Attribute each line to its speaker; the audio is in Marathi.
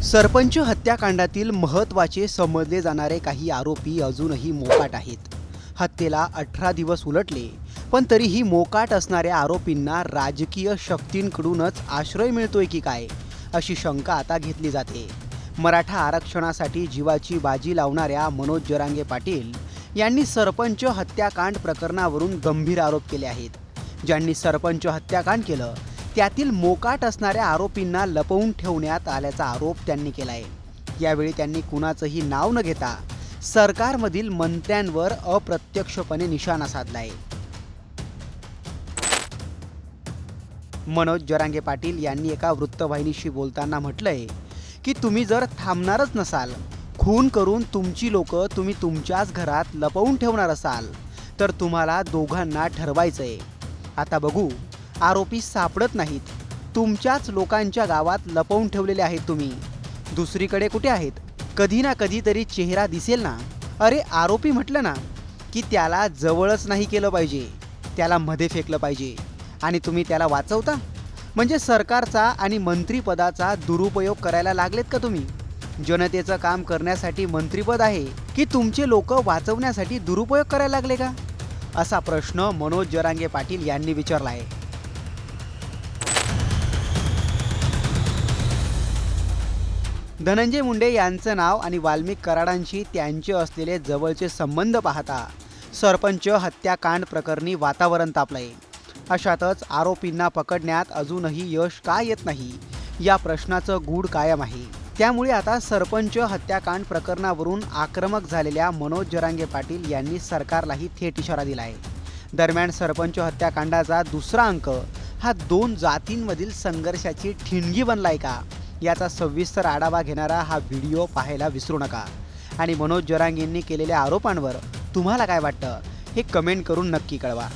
Speaker 1: सरपंच हत्याकांडातील महत्त्वाचे समजले जाणारे काही आरोपी अजूनही मोकाट आहेत. हत्येला 18 दिवस उलटले, पण तरीही मोकाट असणाऱ्या आरोपींना राजकीय शक्तींकडूनच आश्रय मिळतोय की काय, अशी शंका आता घेतली जाते. मराठा आरक्षणासाठी जीवाची बाजी लावणाऱ्या मनोज जरांगे पाटील यांनी सरपंच हत्याकांड प्रकरणावरून गंभीर आरोप केले आहेत. ज्यांनी सरपंच हत्याकांड केलं त्यातील मोकाट असणाऱ्या आरोपींना लपवून ठेवण्यात आल्याचा आरोप त्यांनी केला आहे. यावेळी त्यांनी कुणाचंही नाव न घेता सरकारमधील मंत्र्यांवर अप्रत्यक्षपणे निशाणा साधला आहे. मनोज जरांगे पाटील यांनी एका वृत्तवाहिनीशी बोलताना म्हटलंय की तुम्ही जर थांबणारच नसाल, खून करून तुमची लोक तुम्ही तुमच्याच घरात लपवून ठेवणार असाल, तर तुम्हाला दोघांना ठरवायचंय. आता बघू, आरोपी सापडत नाहीत, तुमच्याच लोकांच्या गावात लपवून ठेवलेले आहेत तुम्ही. दुसरीकडे कुठे आहेत? कधी ना कधी तरी चेहरा दिसेल ना. अरे, आरोपी म्हटलं ना की त्याला जवळच नाही केलं पाहिजे, त्याला मध्ये फेकलं पाहिजे. आणि तुम्ही त्याला वाचवता म्हणजे सरकारचा आणि मंत्रिपदाचा दुरुपयोग करायला लागलेत का तुम्ही? जनतेचं काम करण्यासाठी मंत्रिपद आहे की तुमचे लोक वाचवण्यासाठी दुरुपयोग करायला लागले का, असा प्रश्न मनोज जरांगे पाटील यांनी विचारला आहे. धनंजय मुंडे यांचं नाव आणि वाल्मिक कराडांशी त्यांचे असलेले जवळचे संबंध पाहता सरपंच हत्याकांड प्रकरणी वातावरण तापलंय. अशातच आरोपींना पकडण्यात अजूनही यश का येत नाही, या प्रश्नाचं गूढ कायम आहे. त्यामुळे आता सरपंच हत्याकांड प्रकरणावरून आक्रमक झालेल्या मनोज जरांगे पाटील यांनी सरकारलाही थेट इशारा दिला आहे. दरम्यान सरपंच हत्याकांडाचा दुसरा अंक हा दोन जातींमधील संघर्षाची ठिणगी बनलाय का, याचा सविस्तर आढावा घेणारा हा व्हिडिओ पाहायला विसरू नका. आणि मनोज जरांगेंनी केलेल्या आरोपांवर तुम्हाला काय वाटतं हे कमेंट करून नक्की कळवा.